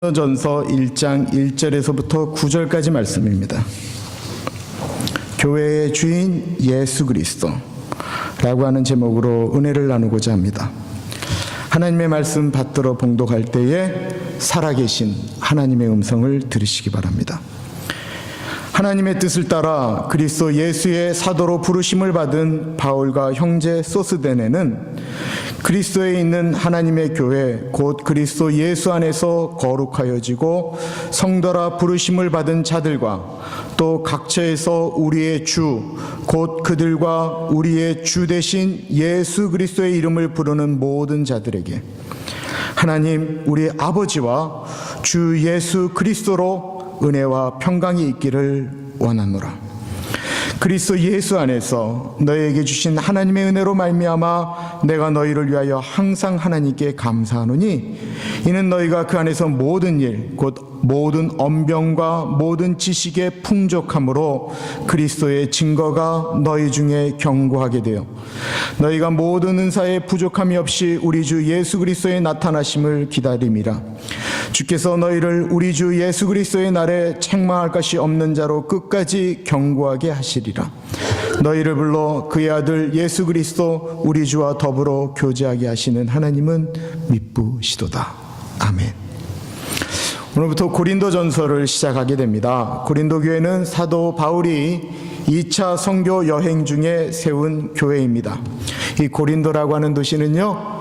전서 1장 1절에서부터 9절까지 말씀입니다. 교회의 주인 예수 그리스도라고 하는 제목으로 은혜를 나누고자 합니다. 하나님의 말씀 받들어 봉독할 때에 살아계신 하나님의 음성을 들으시기 바랍니다. 하나님의 뜻을 따라 그리스도 예수의 사도로 부르심을 받은 바울과 형제 소스데네는 그리스도에 있는 하나님의 교회 곧 그리스도 예수 안에서 거룩하여지고 성도라 부르심을 받은 자들과 또 각처에서 우리의 주 곧 그들과 우리의 주 되신 예수 그리스도의 이름을 부르는 모든 자들에게 하나님 우리 아버지와 주 예수 그리스도로 은혜와 평강이 있기를 원하노라. 그리스도 예수 안에서 너희에게 주신 하나님의 은혜로 말미암아 내가 너희를 위하여 항상 하나님께 감사하노니 이는 너희가 그 안에서 모든 일 곧 모든 언병과 모든 지식의 풍족함으로 그리스도의 증거가 너희 중에 견고하게 되어 너희가 모든 은사에 부족함이 없이 우리 주 예수 그리스도의 나타나심을 기다림이라. 주께서 너희를 우리 주 예수 그리스도의 날에 책망할 것이 없는 자로 끝까지 견고하게 하시리라. 너희를 불러 그의 아들 예수 그리스도 우리 주와 더불어 교제하게 하시는 하나님은 미쁘시도다. 아멘. 오늘부터 고린도 전서를 시작하게 됩니다. 고린도 교회는 사도 바울이 2차 선교 여행 중에 세운 교회입니다. 이 고린도라고 하는 도시는요,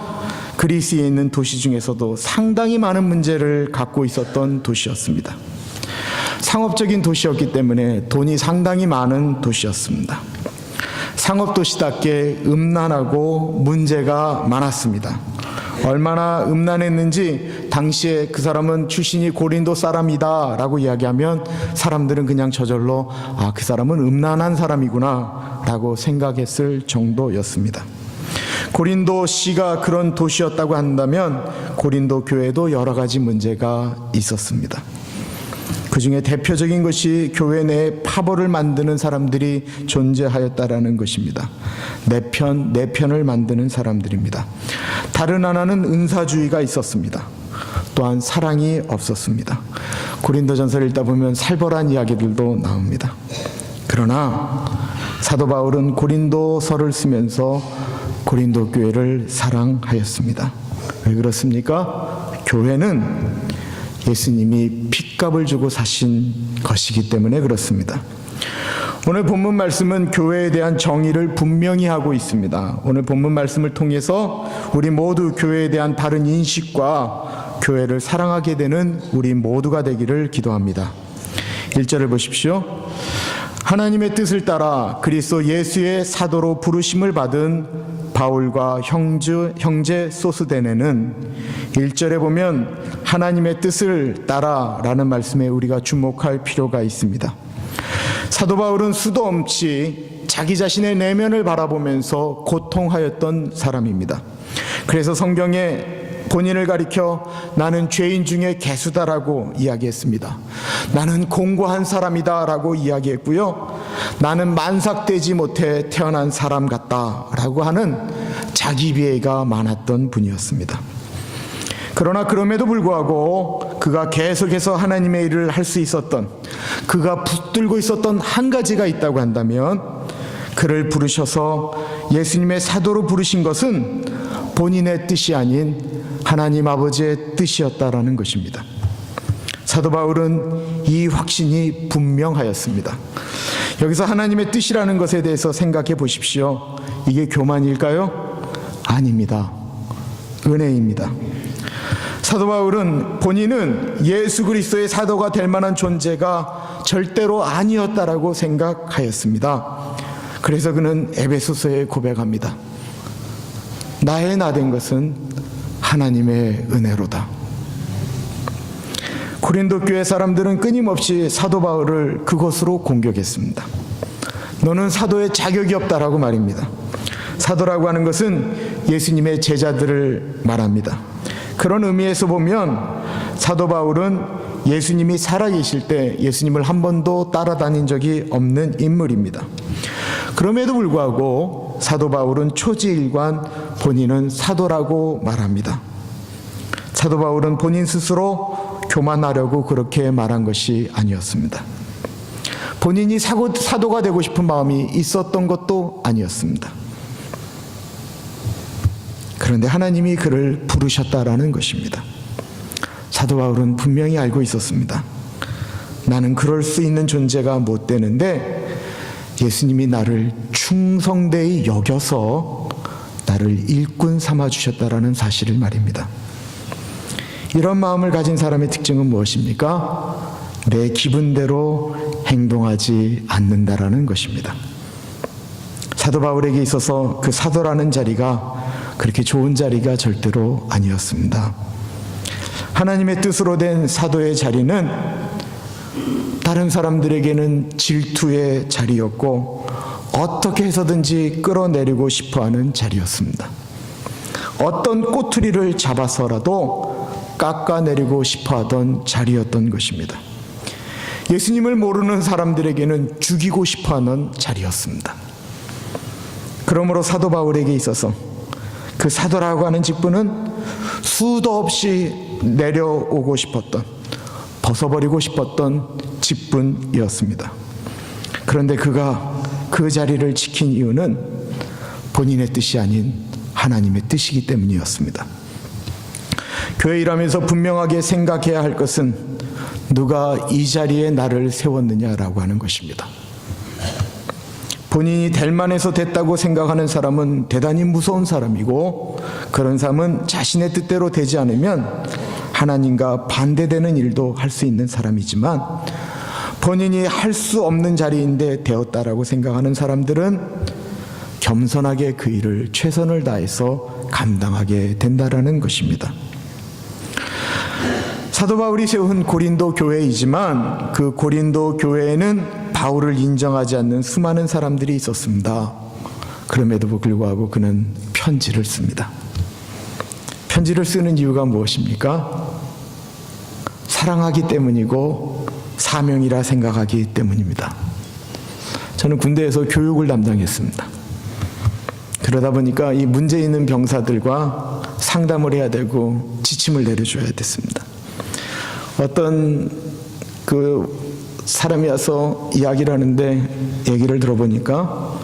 그리스에 있는 도시 중에서도 상당히 많은 문제를 갖고 있었던 도시였습니다. 상업적인 도시였기 때문에 돈이 상당히 많은 도시였습니다. 상업도시답게 음란하고 문제가 많았습니다. 얼마나 음란했는지 당시에 그 사람은 출신이 고린도 사람이다 라고 이야기하면 사람들은 그냥 저절로 그 사람은 음란한 사람이구나 라고 생각했을 정도였습니다. 고린도시가 그런 도시였다고 한다면 고린도 교회도 여러 가지 문제가 있었습니다. 그 중에 대표적인 것이 교회 내에 파벌을 만드는 사람들이 존재하였다라는 것입니다. 내 편을 만드는 사람들입니다. 다른 하나는 은사주의가 있었습니다. 또한 사랑이 없었습니다. 고린도전서를 읽다 보면 살벌한 이야기들도 나옵니다. 그러나 사도 바울은 고린도서를 쓰면서 고린도 교회를 사랑하였습니다. 왜 그렇습니까? 교회는 예수님이 핏값을 주고 사신 것이기 때문에 그렇습니다. 오늘 본문 말씀은 교회에 대한 정의를 분명히 하고 있습니다. 오늘 본문 말씀을 통해서 우리 모두 교회에 대한 바른 인식과 교회를 사랑하게 되는 우리 모두가 되기를 기도합니다. 1절을 보십시오. 하나님의 뜻을 따라 그리스도 예수의 사도로 부르심을 받은 바울과 형제 소스데네는 1절에 보면 하나님의 뜻을 따라 라는 말씀에 우리가 주목할 필요가 있습니다. 사도 바울은 수도 없이 자기 자신의 내면을 바라보면서 고통하였던 사람입니다. 그래서 성경에 본인을 가리켜 나는 죄인 중에 개수다라고 이야기했습니다. 나는 공고한 사람이다라고 이야기했고요. 나는 만삭되지 못해 태어난 사람 같다라고 하는 자기 비애가 많았던 분이었습니다. 그러나 그럼에도 불구하고 그가 계속해서 하나님의 일을 할 수 있었던, 그가 붙들고 있었던 한 가지가 있다고 한다면 그를 부르셔서 예수님의 사도로 부르신 것은 본인의 뜻이 아닌 하나님 아버지의 뜻이었다라는 것입니다. 사도 바울은 이 확신이 분명하였습니다. 여기서 하나님의 뜻이라는 것에 대해서 생각해 보십시오. 이게 교만일까요? 아닙니다. 은혜입니다. 사도 바울은 본인은 예수 그리스도의 사도가 될 만한 존재가 절대로 아니었다라고 생각하였습니다. 그래서 그는 에베소서에 고백합니다. 나의 나 된 것은 하나님의 은혜로다. 고린도 교회 사람들은 끊임없이 사도 바울을 그것으로 공격했습니다. 너는 사도의 자격이 없다라고 말입니다. 사도라고 하는 것은 예수님의 제자들을 말합니다. 그런 의미에서 보면 사도 바울은 예수님이 살아계실 때 예수님을 한 번도 따라다닌 적이 없는 인물입니다. 그럼에도 불구하고 사도 바울은 초지일관 본인은 사도라고 말합니다. 사도 바울은 본인 스스로 교만하려고 그렇게 말한 것이 아니었습니다. 본인이 사도가 되고 싶은 마음이 있었던 것도 아니었습니다. 그런데 하나님이 그를 부르셨다라는 것입니다. 사도 바울은 분명히 알고 있었습니다. 나는 그럴 수 있는 존재가 못 되는데 예수님이 나를 충성되이 여겨서 나를 일꾼 삼아 주셨다라는 사실을 말입니다. 이런 마음을 가진 사람의 특징은 무엇입니까? 내 기분대로 행동하지 않는다라는 것입니다. 사도 바울에게 있어서 그 사도라는 자리가 그렇게 좋은 자리가 절대로 아니었습니다. 하나님의 뜻으로 된 사도의 자리는 다른 사람들에게는 질투의 자리였고 어떻게 해서든지 끌어내리고 싶어하는 자리였습니다. 어떤 꼬투리를 잡아서라도 깎아내리고 싶어하던 자리였던 것입니다. 예수님을 모르는 사람들에게는 죽이고 싶어하는 자리였습니다. 그러므로 사도 바울에게 있어서 그 사도라고 하는 직분은 수도 없이 내려오고 싶었던, 벗어버리고 싶었던 직분이었습니다. 그런데 그가 그 자리를 지킨 이유는 본인의 뜻이 아닌 하나님의 뜻이기 때문이었습니다. 교회 일하면서 분명하게 생각해야 할 것은 누가 이 자리에 나를 세웠느냐라고 하는 것입니다. 본인이 될 만해서 됐다고 생각하는 사람은 대단히 무서운 사람이고, 그런 사람은 자신의 뜻대로 되지 않으면 하나님과 반대되는 일도 할 수 있는 사람이지만, 본인이 할 수 없는 자리인데 되었다라고 생각하는 사람들은 겸손하게 그 일을 최선을 다해서 감당하게 된다라는 것입니다. 사도 바울이 세운 고린도 교회이지만 그 고린도 교회에는 바울을 인정하지 않는 수많은 사람들이 있었습니다. 그럼에도 불구하고 그는 편지를 씁니다. 편지를 쓰는 이유가 무엇입니까? 사랑하기 때문이고 사명이라 생각하기 때문입니다. 저는 군대에서 교육을 담당했습니다. 그러다 보니까 이 문제 있는 병사들과 상담을 해야 되고 지침을 내려줘야 됐습니다. 어떤 그 사람이 와서 이야기를 하는데 얘기를 들어보니까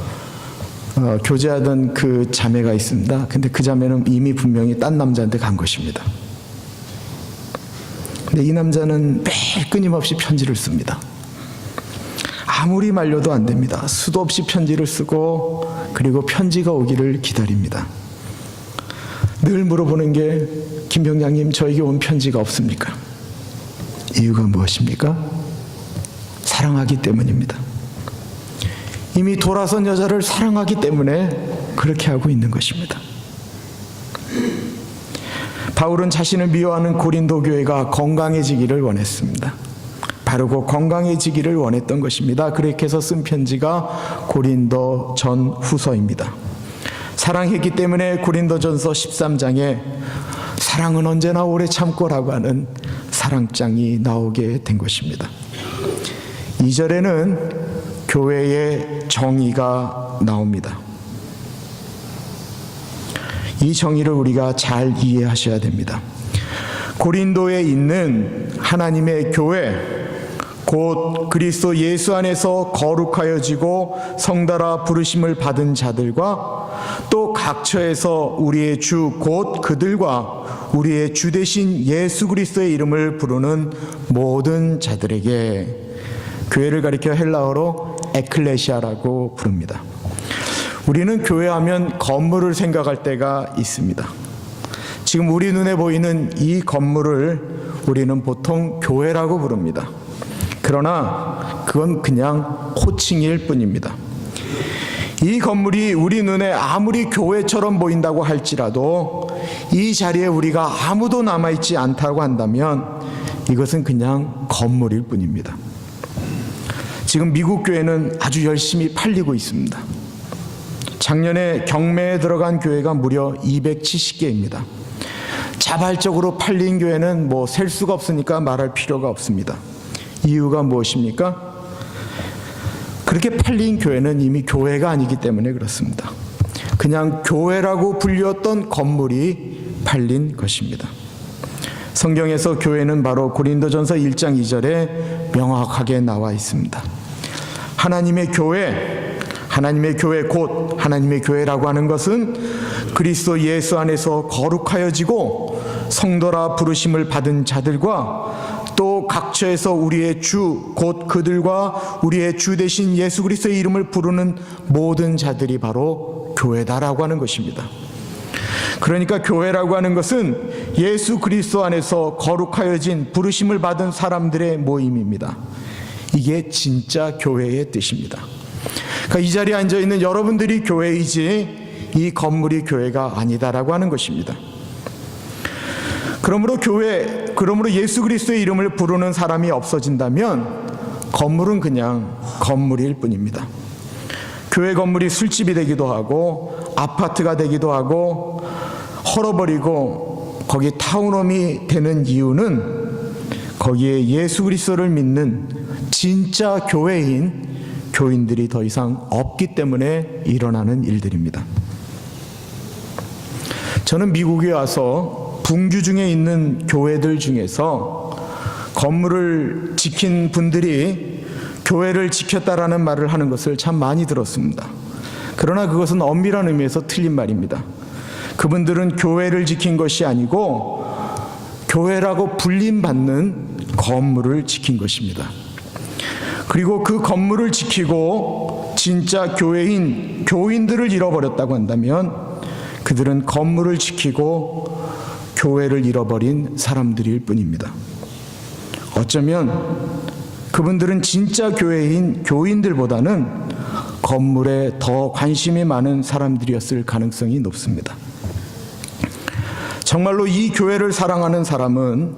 교제하던 그 자매가 있습니다. 근데 그 자매는 이미 분명히 딴 남자한테 간 것입니다. 근데 이 남자는 매일 끊임없이 편지를 씁니다. 아무리 말려도 안 됩니다. 수도 없이 편지를 쓰고 그리고 편지가 오기를 기다립니다. 늘 물어보는 게, 김 병장님, 저에게 온 편지가 없습니까? 이유가 무엇입니까? 사랑하기 때문입니다. 이미 돌아선 여자를 사랑하기 때문에 그렇게 하고 있는 것입니다. 바울은 자신을 미워하는 고린도 교회가 건강해지기를 원했습니다. 바르고 건강해지기를 원했던 것입니다. 그렇게 해서 쓴 편지가 고린도 전 후서입니다. 사랑했기 때문에 고린도전서 13장에 사랑은 언제나 오래 참고라고 하는 사랑장이 나오게 된 것입니다. 2절에는 교회의 정의가 나옵니다. 이 정의를 우리가 잘 이해하셔야 됩니다. 고린도에 있는 하나님의 교회, 곧 그리스도 예수 안에서 거룩하여지고 성달아 부르심을 받은 자들과 또 각처에서 우리의 주 곧 그들과 우리의 주 되신 예수 그리스도의 이름을 부르는 모든 자들에게, 교회를 가리켜 헬라어로 에클레시아라고 부릅니다. 우리는 교회하면 건물을 생각할 때가 있습니다. 지금 우리 눈에 보이는 이 건물을 우리는 보통 교회라고 부릅니다. 그러나 그건 그냥 호칭일 뿐입니다. 이 건물이 우리 눈에 아무리 교회처럼 보인다고 할지라도 이 자리에 우리가 아무도 남아있지 않다고 한다면 이것은 그냥 건물일 뿐입니다. 지금 미국 교회는 아주 열심히 팔리고 있습니다. 작년에 경매에 들어간 교회가 무려 270개입니다. 자발적으로 팔린 교회는 셀 수가 없으니까 말할 필요가 없습니다. 이유가 무엇입니까? 그렇게 팔린 교회는 이미 교회가 아니기 때문에 그렇습니다. 그냥 교회라고 불렸던 건물이 팔린 것입니다. 성경에서 교회는 바로 고린도전서 1장 2절에 명확하게 나와 있습니다. 하나님의 교회 곧 하나님의 교회라고 하는 것은 그리스도 예수 안에서 거룩하여지고 성도라 부르심을 받은 자들과 또 각처에서 우리의 주 곧 그들과 우리의 주 되신 예수 그리스도의 이름을 부르는 모든 자들이 바로 교회다라고 하는 것입니다. 그러니까 교회라고 하는 것은 예수 그리스도 안에서 거룩하여진 부르심을 받은 사람들의 모임입니다. 이게 진짜 교회의 뜻입니다. 그러니까 이 자리에 앉아있는 여러분들이 교회이지 이 건물이 교회가 아니다라고 하는 것입니다. 그러므로 예수 그리스도의 이름을 부르는 사람이 없어진다면 건물은 그냥 건물일 뿐입니다. 교회 건물이 술집이 되기도 하고 아파트가 되기도 하고 헐어버리고 거기 타운홈이 되는 이유는 거기에 예수 그리스도를 믿는 진짜 교인들이 더 이상 없기 때문에 일어나는 일들입니다. 저는 미국에 와서 분규 중에 있는 교회들 중에서 건물을 지킨 분들이 교회를 지켰다라는 말을 하는 것을 참 많이 들었습니다. 그러나 그것은 엄밀한 의미에서 틀린 말입니다. 그분들은 교회를 지킨 것이 아니고 교회라고 불림받는 건물을 지킨 것입니다. 그리고 그 건물을 지키고 진짜 교인들을 잃어버렸다고 한다면 그들은 건물을 지키고 교회를 잃어버린 사람들일 뿐입니다. 어쩌면 그분들은 진짜 교인들보다는 건물에 더 관심이 많은 사람들이었을 가능성이 높습니다. 정말로 이 교회를 사랑하는 사람은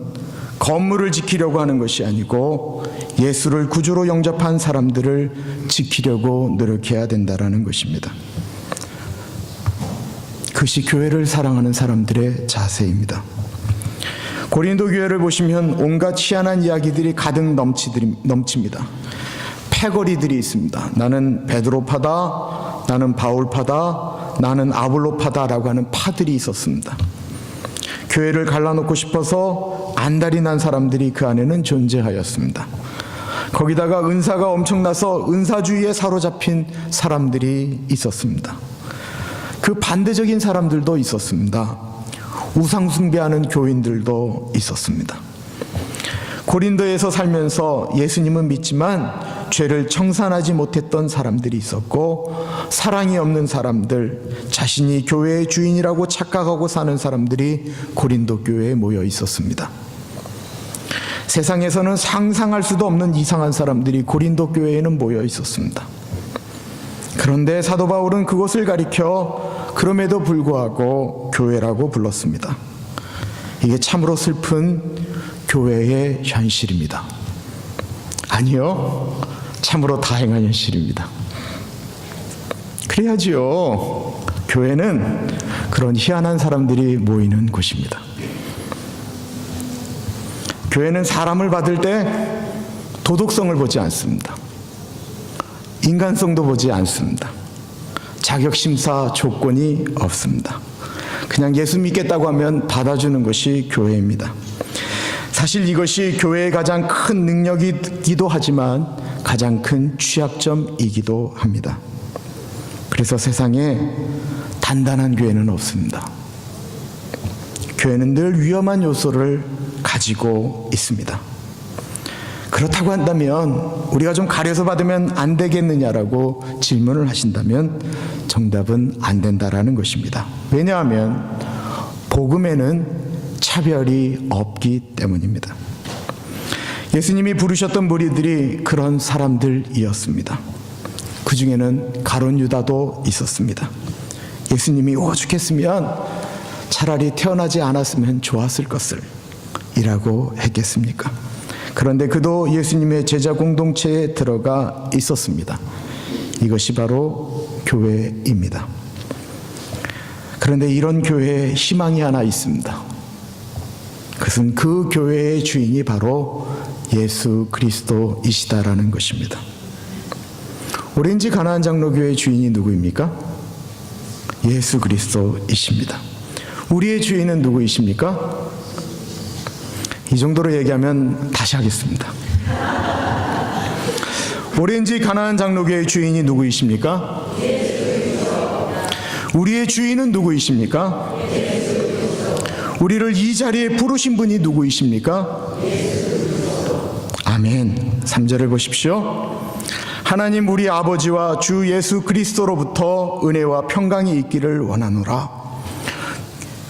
건물을 지키려고 하는 것이 아니고 예수를 구주로 영접한 사람들을 지키려고 노력해야 된다라는 것입니다. 그것이 교회를 사랑하는 사람들의 자세입니다. 고린도 교회를 보시면 온갖 희한한 이야기들이 가득 넘칩니다. 패거리들이 있습니다. 나는 베드로파다, 나는 바울파다, 나는 아볼로파다라고 하는 파들이 있었습니다. 교회를 갈라놓고 싶어서 안달이 난 사람들이 그 안에는 존재하였습니다. 거기다가 은사가 엄청나서 은사주의에 사로잡힌 사람들이 있었습니다. 그 반대적인 사람들도 있었습니다. 우상 숭배하는 교인들도 있었습니다. 고린도에서 살면서 예수님은 믿지만 죄를 청산하지 못했던 사람들이 있었고, 사랑이 없는 사람들, 자신이 교회의 주인이라고 착각하고 사는 사람들이 고린도 교회에 모여 있었습니다. 세상에서는 상상할 수도 없는 이상한 사람들이 고린도 교회에는 모여 있었습니다. 그런데 사도 바울은 그것을 가리켜 그럼에도 불구하고 교회라고 불렀습니다. 이게 참으로 슬픈 교회의 현실입니다. 아니요, 참으로 다행한 현실입니다. 그래야지요. 교회는 그런 희한한 사람들이 모이는 곳입니다. 교회는 사람을 받을 때 도덕성을 보지 않습니다. 인간성도 보지 않습니다. 자격심사 조건이 없습니다. 그냥 예수 믿겠다고 하면 받아주는 것이 교회입니다. 사실 이것이 교회의 가장 큰 능력이기도 하지만 가장 큰 취약점이기도 합니다. 그래서 세상에 단단한 교회는 없습니다. 교회는 늘 위험한 요소를 가지고 있습니다. 그렇다고 한다면 우리가 좀 가려서 받으면 안 되겠느냐라고 질문을 하신다면 정답은 안 된다라는 것입니다. 왜냐하면 복음에는 차별이 없기 때문입니다. 예수님이 부르셨던 무리들이 그런 사람들이었습니다. 그 중에는 가룟 유다도 있었습니다. 예수님이 오죽했으면 차라리 태어나지 않았으면 좋았을 것을 이라고 했겠습니까? 그런데 그도 예수님의 제자 공동체에 들어가 있었습니다. 이것이 바로 교회입니다. 그런데 이런 교회에 희망이 하나 있습니다. 그것은 그 교회의 주인이 바로 예수 그리스도이시다라는 것입니다. 오렌지 가나안 장로교회의 주인이 누구입니까? 예수 그리스도이십니다. 우리의 주인은 누구이십니까? 이 정도로 얘기하면 다시 하겠습니다. 오렌지 가나안 장로교의 주인이 누구이십니까? 우리의 주인은 누구이십니까? 우리를 이 자리에 부르신 분이 누구이십니까? 아멘. 3절을 보십시오. 하나님 우리 아버지와 주 예수 그리스도로부터 은혜와 평강이 있기를 원하노라.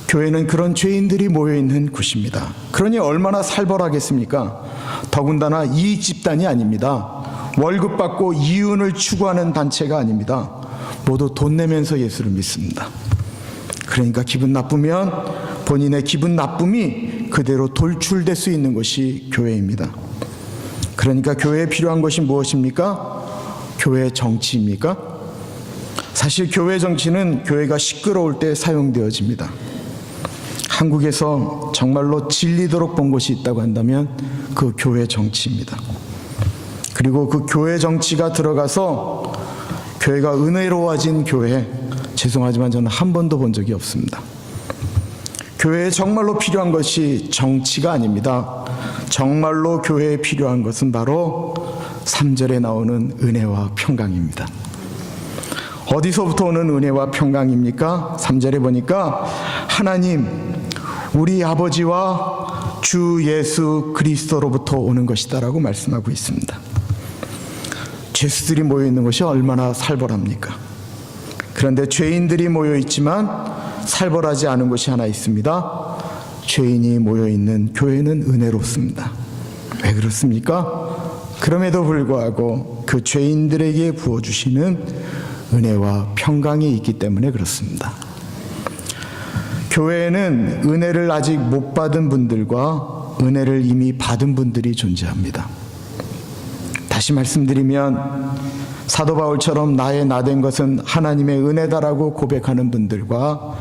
교회는 그런 죄인들이 모여있는 곳입니다. 그러니 얼마나 살벌하겠습니까? 더군다나 이 집단이 아닙니다. 월급 받고 이윤을 추구하는 단체가 아닙니다. 모두 돈 내면서 예수를 믿습니다. 그러니까 기분 나쁘면 본인의 기분 나쁨이 그대로 돌출될 수 있는 것이 교회입니다. 그러니까 교회에 필요한 것이 무엇입니까? 교회 정치입니까? 사실 교회 정치는 교회가 시끄러울 때 사용되어집니다. 한국에서 정말로 질리도록 본 곳이 있다고 한다면 그 교회 정치입니다. 그리고 그 교회 정치가 들어가서 교회가 은혜로워진 교회, 죄송하지만 저는 한 번도 본 적이 없습니다. 교회에 정말로 필요한 것이 정치가 아닙니다. 정말로 교회에 필요한 것은 바로 3절에 나오는 은혜와 평강입니다. 어디서부터 오는 은혜와 평강입니까? 3절에 보니까 하나님 우리 아버지와 주 예수 그리스도로부터 오는 것이다라고 말씀하고 있습니다. 죄수들이 모여있는 것이 얼마나 살벌합니까? 그런데 죄인들이 모여있지만 살벌하지 않은 것이 하나 있습니다. 죄인이 모여있는 교회는 은혜롭습니다. 왜 그렇습니까? 그럼에도 불구하고 그 죄인들에게 부어주시는 은혜와 평강이 있기 때문에 그렇습니다. 교회에는 은혜를 아직 못 받은 분들과 은혜를 이미 받은 분들이 존재합니다. 다시 말씀드리면 사도 바울처럼 나의 나된 것은 하나님의 은혜다라고 고백하는 분들과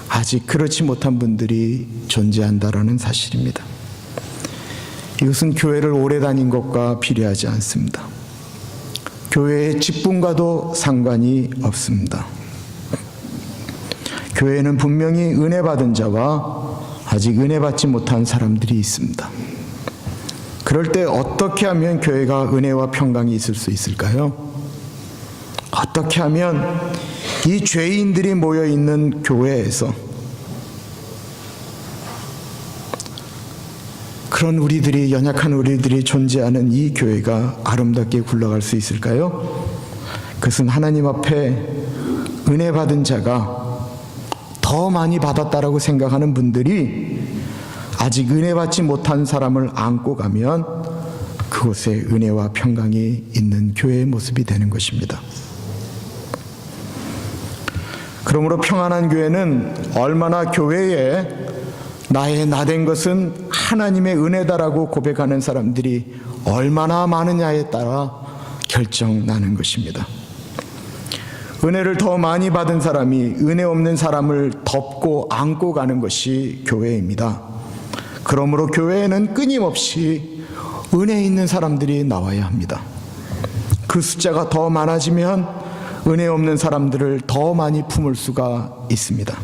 아직 그렇지 못한 분들이 존재한다라는 사실입니다. 이것은 교회를 오래 다닌 것과 비례하지 않습니다. 교회의 직분과도 상관이 없습니다. 교회에는 분명히 은혜 받은 자와 아직 은혜 받지 못한 사람들이 있습니다. 그럴 때 어떻게 하면 교회가 은혜와 평강이 있을 수 있을까요? 어떻게 하면 이 죄인들이 모여있는 교회에서 그런 우리들이, 연약한 우리들이 존재하는 이 교회가 아름답게 굴러갈 수 있을까요? 그것은 하나님 앞에 은혜 받은 자가 더 많이 받았다라고 생각하는 분들이 아직 은혜 받지 못한 사람을 안고 가면 그곳에 은혜와 평강이 있는 교회의 모습이 되는 것입니다. 그러므로 평안한 교회는 얼마나 교회에 나의 나된 것은 하나님의 은혜다라고 고백하는 사람들이 얼마나 많으냐에 따라 결정나는 것입니다. 은혜를 더 많이 받은 사람이 은혜 없는 사람을 덮고 안고 가는 것이 교회입니다. 그러므로 교회에는 끊임없이 은혜 있는 사람들이 나와야 합니다. 그 숫자가 더 많아지면 은혜 없는 사람들을 더 많이 품을 수가 있습니다.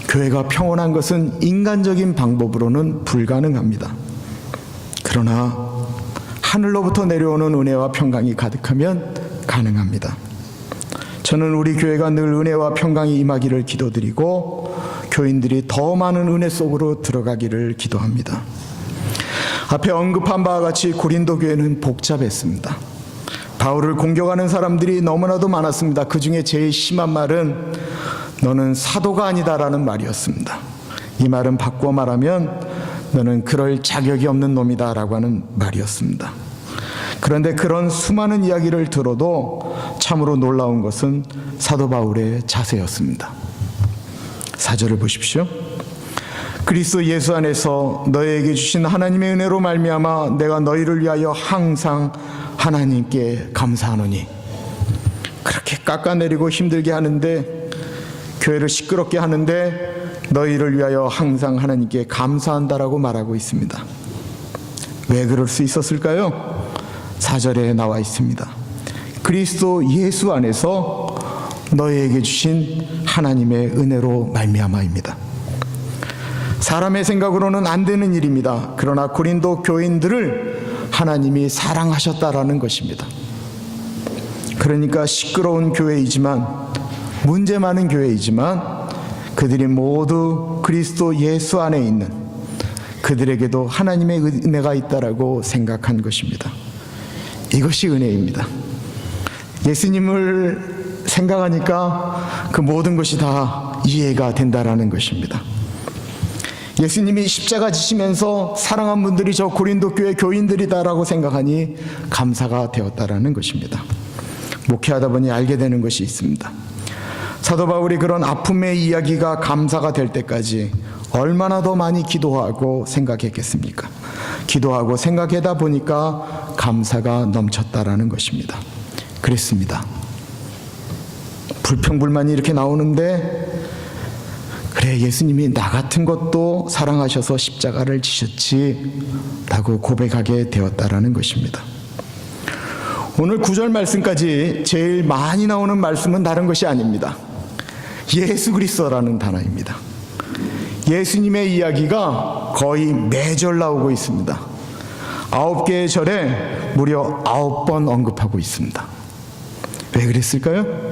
교회가 평온한 것은 인간적인 방법으로는 불가능합니다. 그러나 하늘로부터 내려오는 은혜와 평강이 가득하면 가능합니다. 저는 우리 교회가 늘 은혜와 평강이 임하기를 기도드리고 교인들이 더 많은 은혜 속으로 들어가기를 기도합니다. 앞에 언급한 바와 같이 고린도 교회는 복잡했습니다. 바울을 공격하는 사람들이 너무나도 많았습니다. 그 중에 제일 심한 말은 너는 사도가 아니다라는 말이었습니다. 이 말은 바꾸어 말하면 너는 그럴 자격이 없는 놈이다 라고 하는 말이었습니다. 그런데 그런 수많은 이야기를 들어도 참으로 놀라운 것은 사도 바울의 자세였습니다. 4절을 보십시오. 그리스도 예수 안에서 너희에게 주신 하나님의 은혜로 말미암아 내가 너희를 위하여 항상 하나님께 감사하노니. 그렇게 깎아내리고 힘들게 하는데, 교회를 시끄럽게 하는데 너희를 위하여 항상 하나님께 감사한다라고 말하고 있습니다. 왜 그럴 수 있었을까요? 4절에 나와 있습니다. 그리스도 예수 안에서 너희에게 주신 하나님의 은혜로 말미암아입니다. 사람의 생각으로는 안 되는 일입니다. 그러나 고린도 교인들을 하나님이 사랑하셨다라는 것입니다. 그러니까 시끄러운 교회이지만, 문제 많은 교회이지만 그들이 모두 그리스도 예수 안에 있는, 그들에게도 하나님의 은혜가 있다라고 생각한 것입니다. 이것이 은혜입니다. 예수님을 생각하니까 그 모든 것이 다 이해가 된다라는 것입니다. 예수님이 십자가 지시면서 사랑한 분들이 저 고린도 교회 교인들이다라고 생각하니 감사가 되었다라는 것입니다. 목회하다 보니 알게 되는 것이 있습니다. 사도 바울이 그런 아픔의 이야기가 감사가 될 때까지 얼마나 더 많이 기도하고 생각했겠습니까? 기도하고 생각하다 보니까 감사가 넘쳤다라는 것입니다. 그랬습니다. 불평불만이 이렇게 나오는데, 그래, 예수님이 나 같은 것도 사랑하셔서 십자가를 지셨지 라고 고백하게 되었다라는 것입니다. 오늘 9절 말씀까지 제일 많이 나오는 말씀은 다른 것이 아닙니다. 예수 그리스도라는 단어입니다. 예수님의 이야기가 거의 매절 나오고 있습니다. 9개의 절에 무려 9번 언급하고 있습니다. 왜 그랬을까요?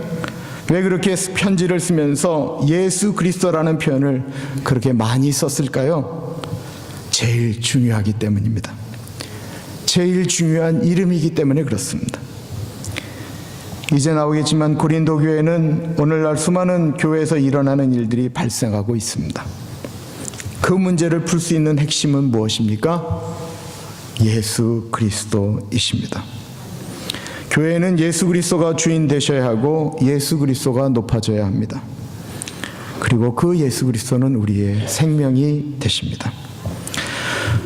왜 그렇게 편지를 쓰면서 예수 그리스도라는 표현을 그렇게 많이 썼을까요? 제일 중요하기 때문입니다. 제일 중요한 이름이기 때문에 그렇습니다. 이제 나오겠지만 고린도 교회는 오늘날 수많은 교회에서 일어나는 일들이 발생하고 있습니다. 그 문제를 풀 수 있는 핵심은 무엇입니까? 예수 그리스도이십니다. 교회는 예수 그리스도가 주인 되셔야 하고 예수 그리스도가 높아져야 합니다. 그리고 그 예수 그리스도는 우리의 생명이 되십니다.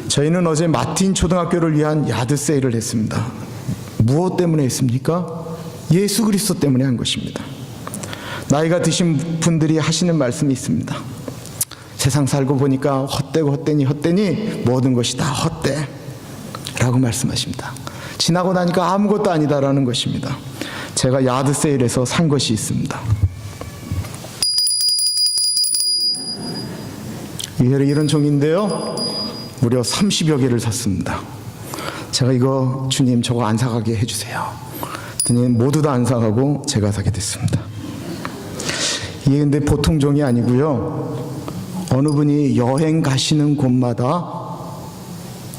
저희는 어제 마틴 초등학교를 위한 야드 세일을 했습니다. 무엇 때문에 했습니까? 예수 그리스도 때문에 한 것입니다. 나이가 드신 분들이 하시는 말씀이 있습니다. 세상 살고 보니까 헛되고 헛되니 모든 것이 다 헛돼 라고 말씀하십니다. 지나고 나니까 아무것도 아니다라는 것입니다. 제가 야드 세일에서 산 것이 있습니다. 이런 종인데요, 무려 30여 개를 샀습니다. 제가 이거 주님 저거 안 사가게 해주세요. 그랬더니 모두 다 안 사가고 제가 사게 됐습니다. 이게 근데 보통 종이 아니고요, 어느 분이 여행 가시는 곳마다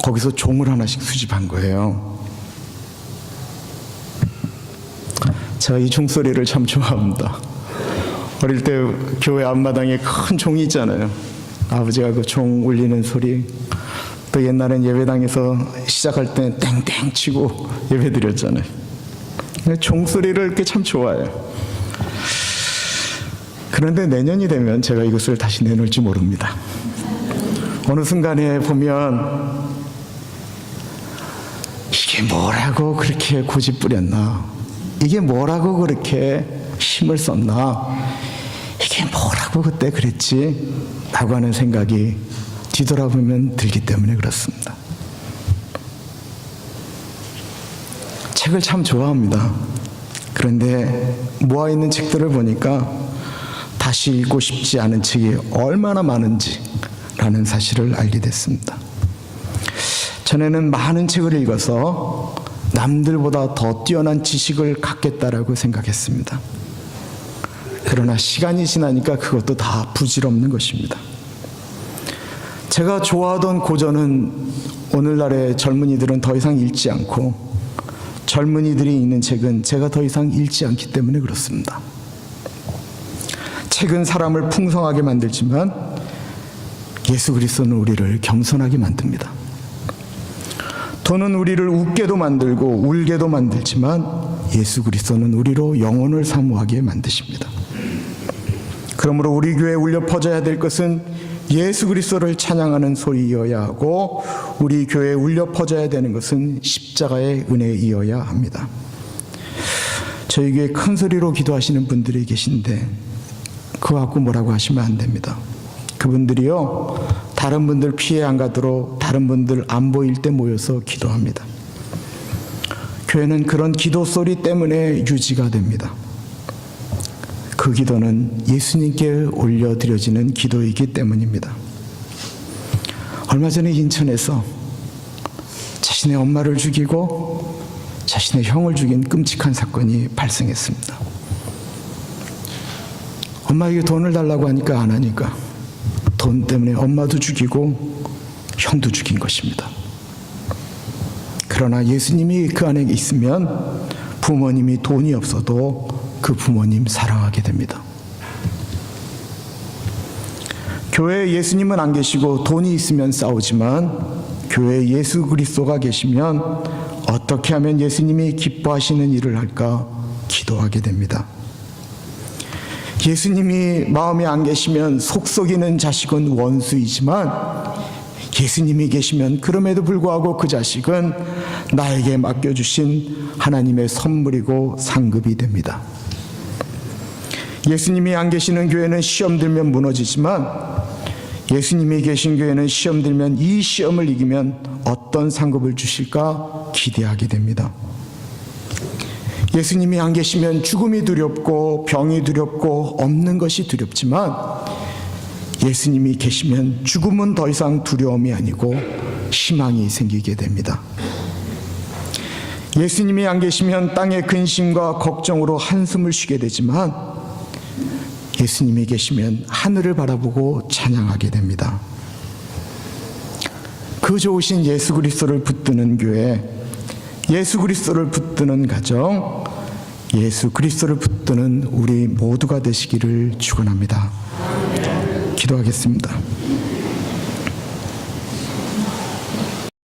거기서 종을 하나씩 수집한 거예요. 제가 이 종소리를 참 좋아합니다. 어릴 때 교회 앞마당에 큰 종이 있잖아요. 아버지가 그 종 울리는 소리, 또 옛날엔 예배당에서 시작할 때 땡땡 치고 예배 드렸잖아요. 종소리를 이렇게 참 좋아해요. 그런데 내년이 되면 제가 이것을 다시 내놓을지 모릅니다. 어느 순간에 보면 이게 뭐라고 그렇게 고집 부렸나, 이게 뭐라고 그렇게 힘을 썼나, 이게 뭐라고 그때 그랬지 라고 하는 생각이 뒤돌아보면 들기 때문에 그렇습니다. 책을 참 좋아합니다. 그런데 모아있는 책들을 보니까 다시 읽고 싶지 않은 책이 얼마나 많은지 라는 사실을 알게 됐습니다. 전에는 많은 책을 읽어서 남들보다 더 뛰어난 지식을 갖겠다라고 생각했습니다. 그러나 시간이 지나니까 그것도 다 부질없는 것입니다. 제가 좋아하던 고전은 오늘날의 젊은이들은 더 이상 읽지 않고, 젊은이들이 읽는 책은 제가 더 이상 읽지 않기 때문에 그렇습니다. 책은 사람을 풍성하게 만들지만 예수 그리스도는 우리를 겸손하게 만듭니다. 돈은 우리를 웃게도 만들고 울게도 만들지만 예수 그리스도는 우리로 영혼을 사모하게 만드십니다. 그러므로 우리 교회에 울려 퍼져야 될 것은 예수 그리스도를 찬양하는 소리여야 하고, 우리 교회에 울려 퍼져야 되는 것은 십자가의 은혜이어야 합니다. 저희 교회 큰 소리로 기도하시는 분들이 계신데 그거 갖고 뭐라고 하시면 안 됩니다. 그분들이요, 다른 분들 피해 안 가도록 다른 분들 안 보일 때 모여서 기도합니다. 교회는 그런 기도 소리 때문에 유지가 됩니다. 그 기도는 예수님께 올려드려지는 기도이기 때문입니다. 얼마 전에 인천에서 자신의 엄마를 죽이고 자신의 형을 죽인 끔찍한 사건이 발생했습니다. 엄마에게 돈을 달라고 하니까 안 하니까 돈 때문에 엄마도 죽이고 형도 죽인 것입니다. 그러나 예수님이 그 안에 있으면 부모님이 돈이 없어도 그 부모님 사랑하게 됩니다. 교회에 예수님은 안 계시고 돈이 있으면 싸우지만 교회에 예수 그리스도가 계시면 어떻게 하면 예수님이 기뻐하시는 일을 할까 기도하게 됩니다. 예수님이 마음에 안 계시면 속썩이는 자식은 원수이지만 예수님이 계시면 그럼에도 불구하고 그 자식은 나에게 맡겨주신 하나님의 선물이고 상급이 됩니다. 예수님이 안 계시는 교회는 시험 들면 무너지지만 예수님이 계신 교회는 시험 들면 이 시험을 이기면 어떤 상급을 주실까 기대하게 됩니다. 예수님이 안 계시면 죽음이 두렵고 병이 두렵고 없는 것이 두렵지만 예수님이 계시면 죽음은 더 이상 두려움이 아니고 희망이 생기게 됩니다. 예수님이 안 계시면 땅의 근심과 걱정으로 한숨을 쉬게 되지만 예수님이 계시면 하늘을 바라보고 찬양하게 됩니다. 그 좋으신 예수 그리스도를 붙드는 교회, 예수 그리스도를 붙드는 가정, 예수 그리스도를 붙드는 우리 모두가 되시기를 축원합니다. 기도하겠습니다.